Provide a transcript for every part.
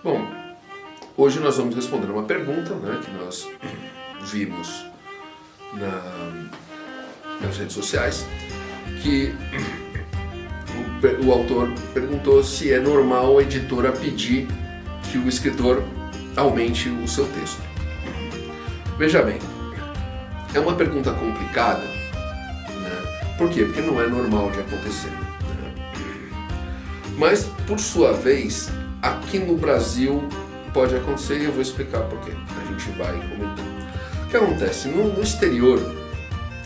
Bom, hoje nós vamos responder uma pergunta, né, que nós vimos nas redes sociais, que o autor perguntou se é normal a editora pedir que o escritor aumente o seu texto. Veja bem, é uma pergunta complicada, né? Por quê? Porque não é normal de acontecer, né? Mas, por sua vez, aqui no Brasil pode acontecer e eu vou explicar por quê. A gente vai comentando. O que acontece? No exterior,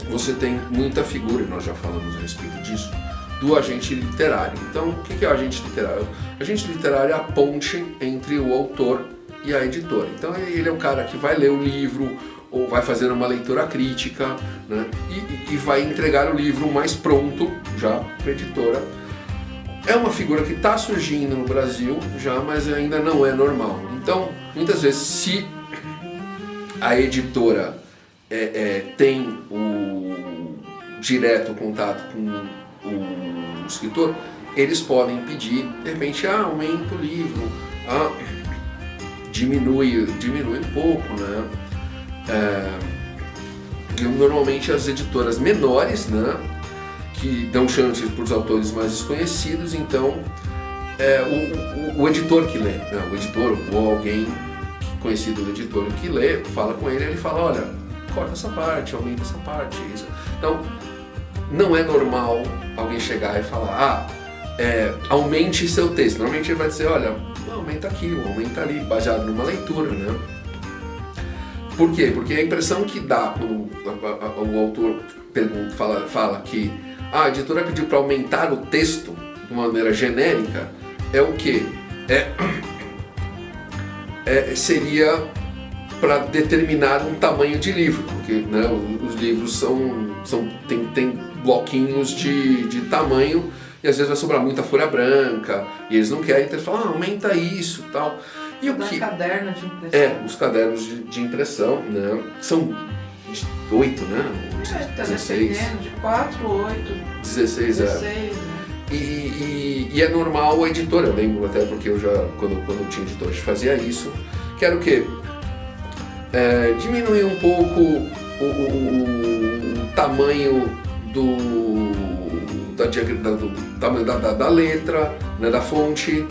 você tem muita figura, e nós já falamos a respeito disso, do agente literário. Então, o que é o agente literário? O agente literário é a ponte entre o autor e a editora. Então, ele é o cara que vai ler o livro, ou vai fazer uma leitura crítica, né, e vai entregar o livro mais pronto já para a editora. É uma figura que está surgindo no Brasil já, mas ainda não é normal. Então, muitas vezes, se a editora tem o direto contato com o escritor, eles podem pedir, de repente, aumenta o livro, diminui um pouco, né? Normalmente as editoras menores, né, que dão chances para os autores mais desconhecidos, então o editor que lê, né, o editor ou alguém conhecido do editor que lê, fala com ele, ele fala, olha, corta essa parte, aumenta essa parte, isso. Então, não é normal alguém chegar e falar, aumente seu texto. Normalmente ele vai dizer, olha, aumenta aqui, aumenta ali, baseado numa leitura, né? Por quê? Porque a impressão que dá quando o autor fala que a editora pediu para aumentar o texto de uma maneira genérica, é o quê? Seria para determinar um tamanho de livro, porque, né, os livros tem bloquinhos de tamanho e às vezes vai sobrar muita folha branca e eles não querem, então eles falam, aumenta isso e tal. E o que? Caderno de impressão. Os cadernos de impressão, né? São 8, né? 16. De 4, 8, 16, 16. E é normal a editora, eu lembro até porque eu já, quando tinha editora, a gente fazia isso, que era o quê? Diminuir um pouco o tamanho do tamanho da letra, né, da fonte,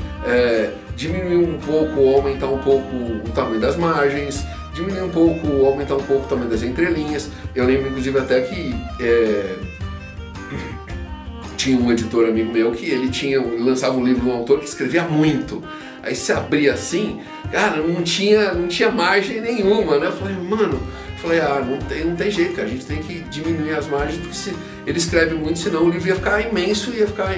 diminuir um pouco, aumentar um pouco o tamanho das margens, diminuir um pouco, aumentar um pouco o tamanho das entrelinhas. Eu lembro inclusive até que tinha um editor amigo meu que ele lançava um livro de um autor que escrevia muito. Aí se abria assim, cara, não tinha margem nenhuma, né? Eu falei, mano, não tem jeito, cara, a gente tem que diminuir as margens, porque se ele escreve muito, senão o livro ia ficar imenso e ia ficar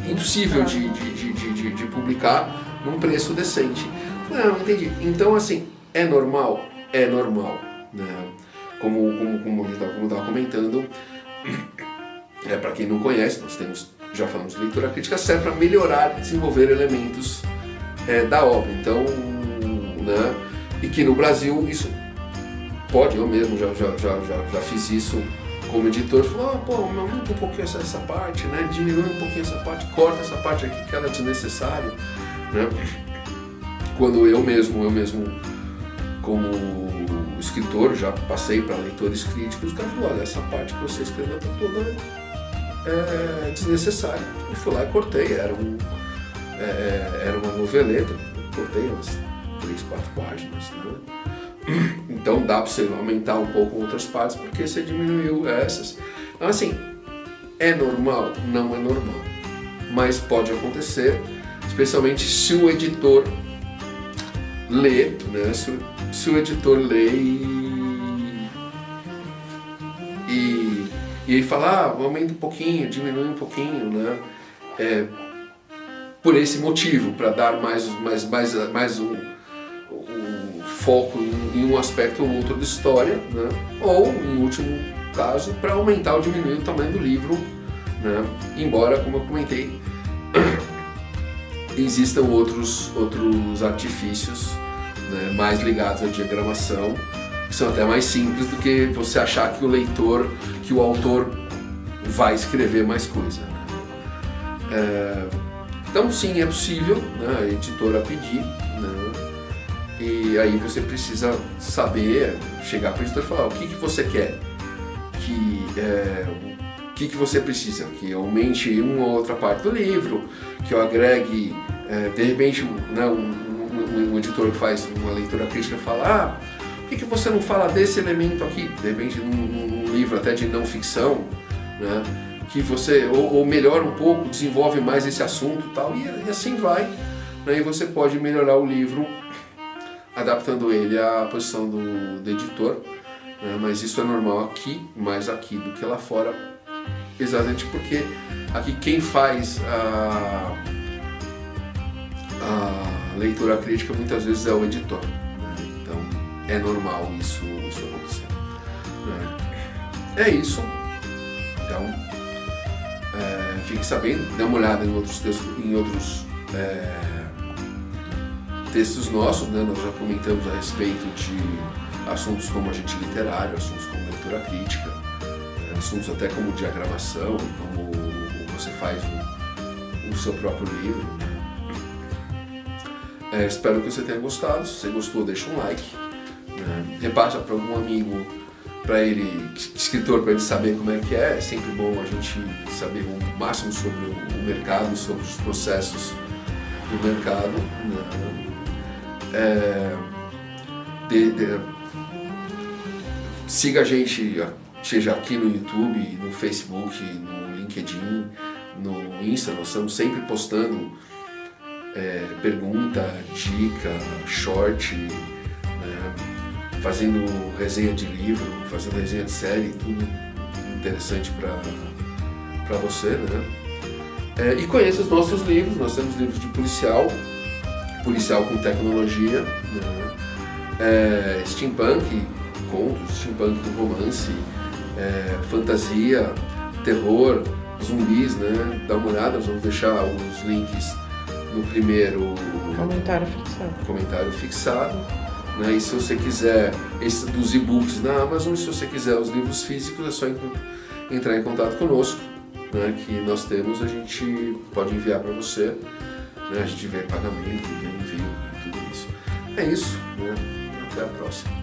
impossível de publicar num preço decente. Eu falei, não entendi. Então, assim, é normal? É normal, né? Como eu estava comentando, para quem não conhece, já falamos de leitura crítica, serve para melhorar e desenvolver elementos da obra. Então, né? E que no Brasil isso pode, eu mesmo já fiz isso como editor, falou, aumenta um pouquinho essa parte, né? Diminui um pouquinho essa parte, corta essa parte aqui que ela é desnecessária, né? Quando eu mesmo como escritor já passei para leitores críticos, o cara falou, olha, essa parte que você escreveu tá toda desnecessária. Eu fui lá e cortei, era uma noveleta, cortei umas 3, 4 páginas, né? Então dá para você aumentar um pouco outras partes porque você diminuiu essas. Então, assim, é normal? Não é normal, mas pode acontecer, especialmente se o editor lê, né? Se o editor lê e fala, aumenta um pouquinho, diminui um pouquinho, né? Por esse motivo, para dar mais um foco em um aspecto ou outro da história, né? Ou, em último caso, para aumentar ou diminuir o tamanho do livro, né? Embora, como eu comentei, existam outros artifícios, né, mais ligados à diagramação, que são até mais simples do que você achar que o autor vai escrever mais coisa, né? Então sim, é possível, né, a editora pedir, né, e aí você precisa saber, chegar para a editora e falar o que você quer, o que você precisa, que eu aumente uma ou outra parte do livro, que eu agregue, de repente, né, um editor que faz uma leitura crítica fala, por que você não fala desse elemento aqui, de repente num livro até de não ficção, né, que você, ou melhora um pouco, desenvolve mais esse assunto tal, e assim vai, né, e você pode melhorar o livro adaptando ele à posição do editor, né, mas isso é normal aqui, mais aqui do que lá fora, exatamente porque aqui quem faz a leitura crítica muitas vezes é o editor, né, então é normal isso acontecer, né. É isso, então fique sabendo, dê uma olhada em outros textos nossos, né? Nós já comentamos a respeito de assuntos como agente literário, assuntos como leitura crítica, assuntos até como diagramação, como você faz o seu próprio livro, né? Espero que você tenha gostado. Se você gostou, deixa um like, né? Repassa para algum amigo, para ele, escritor, para ele saber como é que é. É sempre bom a gente saber o máximo sobre o mercado, sobre os processos do mercado, né? Siga a gente, seja aqui no YouTube, no Facebook, no LinkedIn, no Insta. Nós estamos sempre postando pergunta, dica, short, né? Fazendo resenha de livro, fazendo resenha de série, tudo interessante para você, né? E conheça os nossos livros. Nós temos livros de policial com tecnologia, né? Steampunk, contos, steampunk romance, fantasia, terror, zumbis, né? Dá uma olhada, nós vamos deixar os links no primeiro comentário fixado, né? E se você quiser esse dos e-books na Amazon, e se você quiser os livros físicos, é só entrar em contato conosco, né? Que nós temos, a gente pode enviar para você, né? A gente vê pagamento, vê envio e tudo isso. É isso, né? Até a próxima.